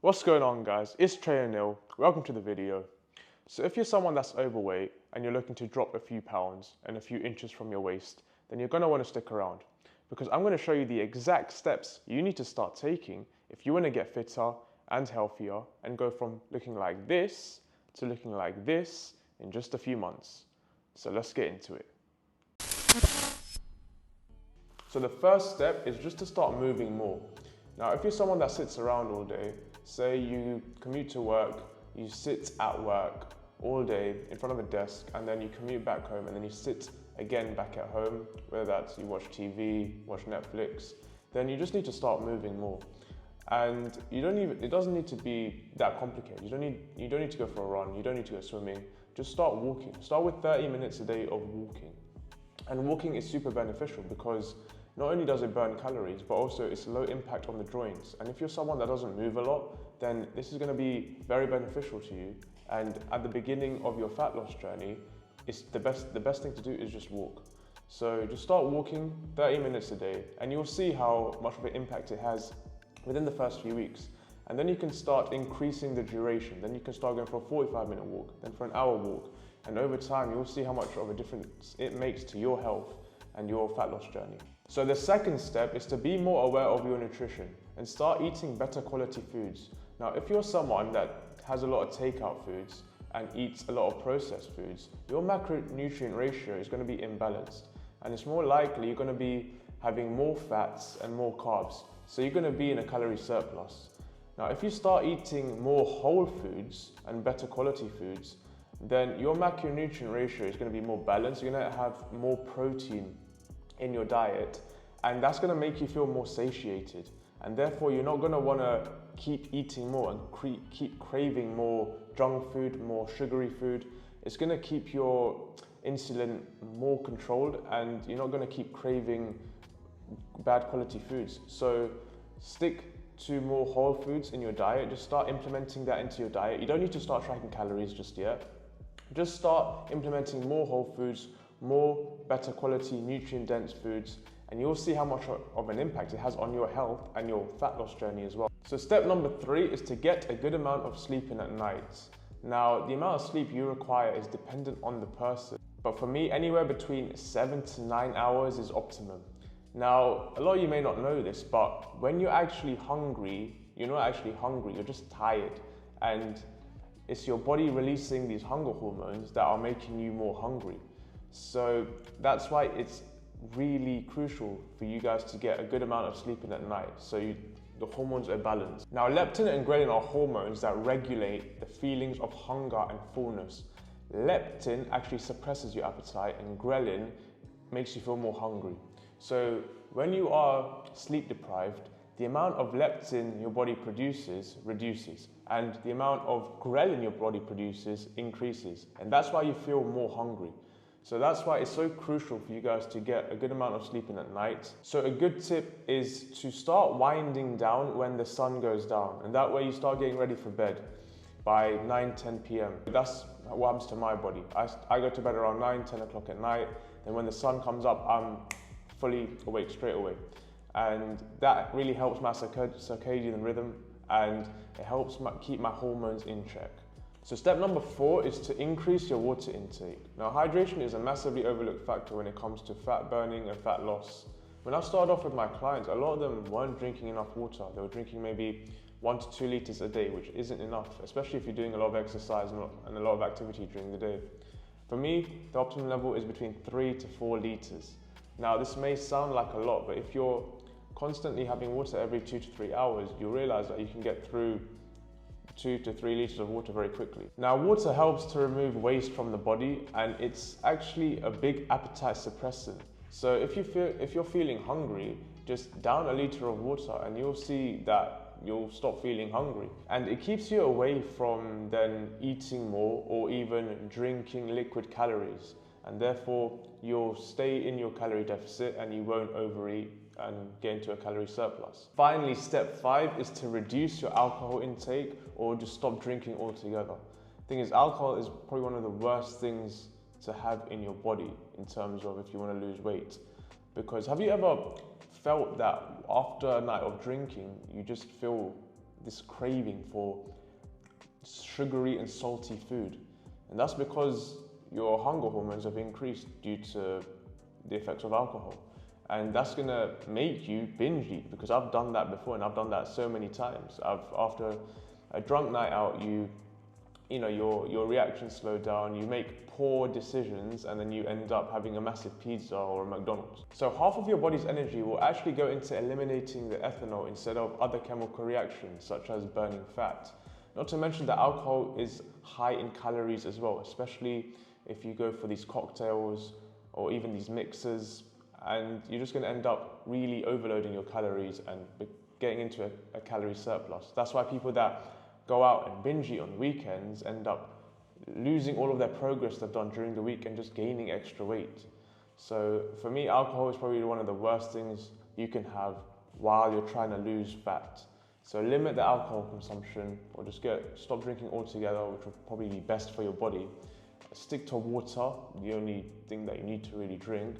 What's going on, guys? It's Trainer Neil. Welcome to the video. So if you're someone that's overweight and you're looking to drop a few pounds and a few inches from your waist, then you're going to want to stick around because I'm going to show you the exact steps you need to start taking if you want to get fitter and healthier and go from looking like this to looking like this in just a few months. So let's get into it. So the first step is just to start moving more. Now, if you're someone that sits around all day, say you commute to work, you sit at work all day in front of a desk, and then you commute back home, and then you sit again back at home, whether that's you watch TV, watch Netflix, then you just need to start moving more. And it doesn't need to be that complicated. You don't need to go for a run, you don't need to go swimming. Just start walking. Start with 30 minutes a day of walking. And walking is super beneficial because not only does it burn calories, but also it's low impact on the joints. And if you're someone that doesn't move a lot, then this is going to be very beneficial to you. And at the beginning of your fat loss journey, it's the best thing to do is just walk. So just start walking 30 minutes a day, and you'll see how much of an impact it has within the first few weeks. And then you can start increasing the duration. Then you can start going for a 45-minute walk, then for an hour walk. And over time, you'll see how much of a difference it makes to your health and your fat loss journey. So the second step is to be more aware of your nutrition and start eating better quality foods. Now, if you're someone that has a lot of takeout foods and eats a lot of processed foods, your macronutrient ratio is going to be imbalanced. And it's more likely you're going to be having more fats and more carbs. So you're going to be in a calorie surplus. Now, if you start eating more whole foods and better quality foods, then your macronutrient ratio is going to be more balanced. You're going to have more protein in your diet, and that's going to make you feel more satiated. And therefore, you're not going to want to keep eating more and keep craving more junk food, more sugary food. It's going to keep your insulin more controlled, and you're not going to keep craving bad quality foods. So stick to more whole foods in your diet. Just start implementing that into your diet. You don't need to start tracking calories just yet. Just start implementing more whole foods, more better quality nutrient dense foods, and you'll see how much of an impact it has on your health and your fat loss journey as well. So step number 3 is to get a good amount of sleeping at night. Now, the amount of sleep you require is dependent on the person, but for me, anywhere between 7 to 9 hours is optimum. Now, a lot of you may not know this, but when you're actually hungry, you're not actually hungry, you're just tired, and it's your body releasing these hunger hormones that are making you more hungry. So that's why it's really crucial for you guys to get a good amount of sleeping at night, so the hormones are balanced. Now, leptin and ghrelin are hormones that regulate the feelings of hunger and fullness. Leptin actually suppresses your appetite, and ghrelin makes you feel more hungry. So when you are sleep deprived, the amount of leptin your body produces reduces, and the amount of ghrelin your body produces increases, and that's why you feel more hungry. So that's why it's so crucial for you guys to get a good amount of sleeping at night. So a good tip is to start winding down when the sun goes down, and that way you start getting ready for bed by 9-10 p.m. That's what happens to my body. I go to bed around 9-10 o'clock at night, and when the sun comes up, I'm fully awake straight away. And that really helps my circadian rhythm, and it helps keep my hormones in check. So step number 4 is to increase your water intake. Now, hydration is a massively overlooked factor when it comes to fat burning and fat loss. When I started off with my clients, a lot of them weren't drinking enough water. They were drinking maybe 1 to 2 liters a day, which isn't enough, especially if you're doing a lot of exercise and a lot of activity during the day. For me, the optimum level is between 3 to 4 liters. Now, this may sound like a lot, but if you're constantly having water every 2 to 3 hours, you'll realize that you can get through 2 to 3 liters of water very quickly. Now, water helps to remove waste from the body, and it's actually a big appetite suppressant. So if you're feeling hungry, just down a liter of water and you'll see that you'll stop feeling hungry. And it keeps you away from then eating more or even drinking liquid calories. And therefore, you'll stay in your calorie deficit and you won't overeat and get into a calorie surplus. Finally, step 5 is to reduce your alcohol intake or just stop drinking altogether. The thing is, alcohol is probably one of the worst things to have in your body in terms of if you want to lose weight. Because have you ever felt that after a night of drinking, you just feel this craving for sugary and salty food. And that's because your hunger hormones have increased due to the effects of alcohol. And that's gonna make you binge eat, because I've done that before, and I've done that so many times. After a drunk night out, your reactions slow down, you make poor decisions, and then you end up having a massive pizza or a McDonald's. So half of your body's energy will actually go into eliminating the ethanol instead of other chemical reactions, such as burning fat. Not to mention that alcohol is high in calories as well, especially if you go for these cocktails or even these mixers, and you're just going to end up really overloading your calories and getting into a calorie surplus. That's why people that go out and binge eat on the weekends end up losing all of their progress they've done during the week and just gaining extra weight. So for me, alcohol is probably one of the worst things you can have while you're trying to lose fat. So limit the alcohol consumption, or just stop drinking altogether, which will probably be best for your body. Stick to water, the only thing that you need to really drink,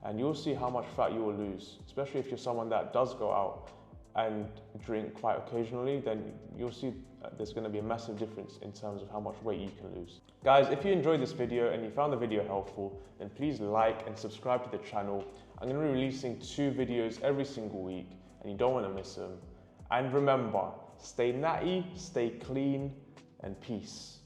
and you'll see how much fat you will lose. Especially if you're someone that does go out and drink quite occasionally, then you'll see there's going to be a massive difference in terms of how much weight you can lose. Guys, if you enjoyed this video and you found the video helpful, then please like and subscribe to the channel. I'm going to be releasing 2 videos every single week, and you don't want to miss them. And remember, stay natty, stay clean, and peace.